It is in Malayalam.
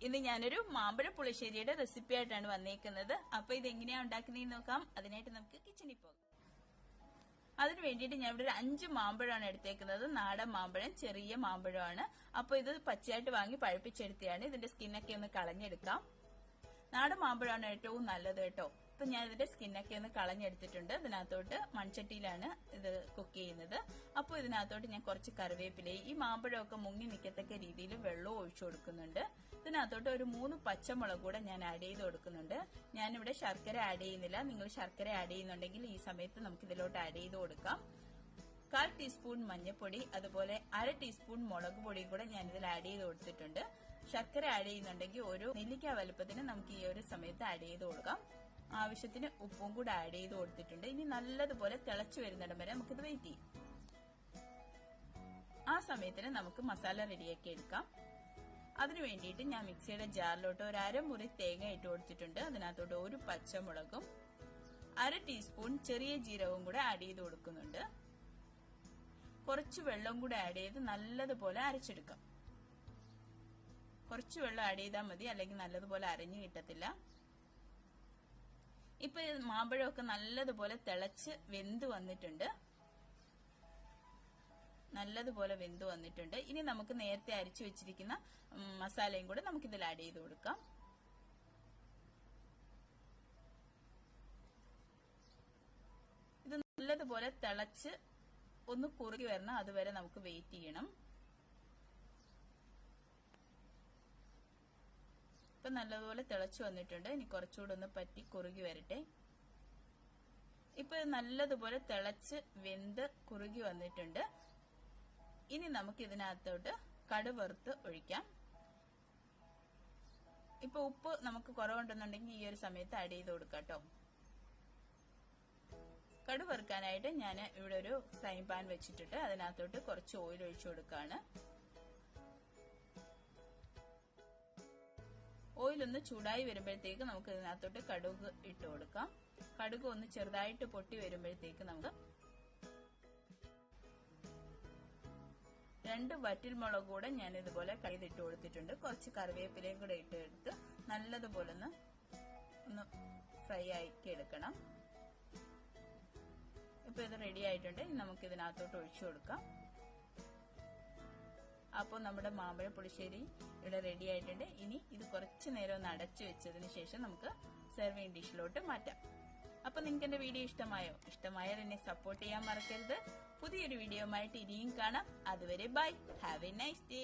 ഇന്ന് ഞാനൊരു മാമ്പഴ പുളിശ്ശേരിയുടെ റെസിപ്പി ആയിട്ടാണ് വന്നേക്കുന്നത്. അപ്പൊ ഇത് എങ്ങനെയാ ഉണ്ടാക്കുന്നതെന്ന് നോക്കാം. അതിനായിട്ട് നമുക്ക് കിച്ചണിൽ പോകാം. അതിന് വേണ്ടിയിട്ട് ഞാൻ ഇവിടെ ഒരു 5 മാമ്പഴമാണ് എടുത്തേക്കുന്നത്. നാടൻ മാമ്പഴം, ചെറിയ മാമ്പഴമാണ്. അപ്പൊ ഇത് പച്ചയായിട്ട് വാങ്ങി പഴുപ്പിച്ചെടുത്തതാണ്. ഇതിന്റെ സ്കിന്നൊക്കെ ഒന്ന് കളഞ്ഞെടുക്കാം. നാടൻ മാമ്പഴമാണ് ഏറ്റവും നല്ലത് കേട്ടോ. അപ്പൊ ഞാൻ ഇതിന്റെ സ്കിന്നൊക്കെ ഒന്ന് കളഞ്ഞെടുത്തിട്ടുണ്ട്. ഇതിനകത്തോട്ട് മൺചട്ടിയിലാണ് ഇത് കുക്ക് ചെയ്യുന്നത്. അപ്പോൾ ഇതിനകത്തോട്ട് ഞാൻ കുറച്ച് കറിവേപ്പിലയും ഈ മാമ്പഴമൊക്കെ മുങ്ങി നിൽക്കത്തക്ക രീതിയിൽ വെള്ളവും ഒഴിച്ചു കൊടുക്കുന്നുണ്ട്. ഇതിനകത്തോട്ട് ഒരു 3 പച്ചമുളക് കൂടെ ഞാൻ ആഡ് ചെയ്ത് കൊടുക്കുന്നുണ്ട്. ഞാനിവിടെ ശർക്കര ആഡ് ചെയ്യുന്നില്ല. നിങ്ങൾ ശർക്കര ആഡ് ചെയ്യുന്നുണ്ടെങ്കിൽ ഈ സമയത്ത് നമുക്ക് ഇതിലോട്ട് ആഡ് ചെയ്ത് കൊടുക്കാം. 1/4 ടീസ്പൂൺ മഞ്ഞൾപ്പൊടി, അതുപോലെ 1/2 ടീസ്പൂൺ മുളക് പൊടിയും കൂടെ ഞാൻ ഇതിൽ ആഡ് ചെയ്ത് കൊടുത്തിട്ടുണ്ട്. ശർക്കര ആഡ് ചെയ്യുന്നുണ്ടെങ്കിൽ ഒരു നെല്ലിക്ക വലുപ്പത്തിന് നമുക്ക് ഈ ഒരു സമയത്ത് ആഡ് ചെയ്ത് കൊടുക്കാം. ആവശ്യത്തിന് ഉപ്പും കൂടെ ആഡ് ചെയ്ത് കൊടുത്തിട്ടുണ്ട്. ഇനി നല്ലതുപോലെ തിളച്ചു വരുന്നിടം വരെ നമുക്കിത് വെയിറ്റ് ചെയ്യാം. ആ സമയത്തിന് നമുക്ക് മസാല റെഡിയാക്കി എടുക്കാം. അതിനു വേണ്ടിയിട്ട് ഞാൻ മിക്സിയുടെ ജാറിലോട്ട് ഒരു 1/2 മുറി തേങ്ങ ഇട്ട് കൊടുത്തിട്ടുണ്ട്. അതിനകത്തോട്ട് ഒരു പച്ചമുളകും 1/2 ടീസ്പൂൺ ചെറിയ ജീരകവും കൂടെ ആഡ് ചെയ്ത് കൊടുക്കുന്നുണ്ട്. കുറച്ച് വെള്ളം കൂടെ ആഡ് ചെയ്ത് നല്ലതുപോലെ അരച്ചെടുക്കാം. കുറച്ച് വെള്ളം ആഡ് ചെയ്താൽ മതി, അല്ലെങ്കിൽ നല്ലതുപോലെ അരഞ്ഞു കിട്ടത്തില്ല. ഇപ്പൊ മാമ്പഴമൊക്കെ നല്ലതുപോലെ തിളച്ച് വെന്ത് വന്നിട്ടുണ്ട്. നല്ലതുപോലെ വെന്ത് വന്നിട്ടുണ്ട്. ഇനി നമുക്ക് നേരത്തെ അരച്ചു വെച്ചിരിക്കുന്ന മസാലയും കൂടെ നമുക്കിതിൽ ആഡ് ചെയ്ത് കൊടുക്കാം. ഇത് നല്ലതുപോലെ തിളച്ച് ഒന്ന് കുറുകി വരണം. അതുവരെ നമുക്ക് വെയിറ്റ് ചെയ്യണം. ഇപ്പൊ നല്ലതുപോലെ തിളച്ചു വന്നിട്ടുണ്ട്. ഇനി കുറച്ചുകൂടെ ഒന്ന് പറ്റി കുറുകി വരട്ടെ. ഇപ്പൊ നല്ലതുപോലെ തിളച്ച് വെന്ത് കുറുകി വന്നിട്ടുണ്ട്. ഇനി നമുക്ക് ഇതിനകത്തോട്ട് കടുക് വറുത്ത് ഒഴിക്കാം. ഇപ്പൊ ഉപ്പ് നമുക്ക് കുറവുണ്ടെന്നുണ്ടെങ്കിൽ ഈ ഒരു സമയത്ത് ആഡ് ചെയ്ത് കൊടുക്കാം കേട്ടോ. കടുക് വറുക്കാനായിട്ട് ഞാൻ ഇവിടെ ഒരു ഫ്രൈ പാൻ വെച്ചിട്ടുണ്ട്. അതിനകത്തോട്ട് കുറച്ച് ഓയിൽ ഒഴിച്ചു കൊടുക്കാണ്. ഓയിൽ ഒന്ന് ചൂടായി വരുമ്പോഴത്തേക്ക് നമുക്ക് ഇതിനകത്തോട്ട് കടുക് ഇട്ട് കൊടുക്കാം. കടുക് ഒന്ന് ചെറുതായിട്ട് പൊട്ടി വരുമ്പോഴത്തേക്ക് നമുക്ക് 2 വറ്റൽമുളക് കൂടെ ഞാൻ ഇതുപോലെ കയ്യിലിട്ട് കൊടുത്തിട്ടുണ്ട്. കുറച്ച് കറിവേപ്പിലയും കൂടെ ഇട്ടെടുത്ത് നല്ലതുപോലെ ഒന്ന് ഫ്രൈ ആക്കി എടുക്കണം. ഇപ്പൊ ഇത് റെഡി ആയിട്ടുണ്ട്. ഇനി നമുക്ക് ഇതിനകത്തോട്ട് ഒഴിച്ചു കൊടുക്കാം. അപ്പോൾ നമ്മുടെ മാമ്പഴ പുളിശ്ശേരി ഇവിടെ റെഡി ആയിട്ടുണ്ട്. ഇനി ഇത് കുറച്ചു നേരം ഒന്ന് അടച്ചു വെച്ചതിന് ശേഷം നമുക്ക് സെർവിംഗ് ഡിഷിലോട്ട് മാറ്റാം. അപ്പൊ നിങ്ങൾക്ക് എന്റെ വീഡിയോ ഇഷ്ടമായോ? ഇഷ്ടമായാൽ എന്നെ സപ്പോർട്ട് ചെയ്യാൻ മറക്കരുത്. പുതിയൊരു വീഡിയോ ആയിട്ട് ഇനിയും കാണാം. അതുവരെ bye. Have a nice day.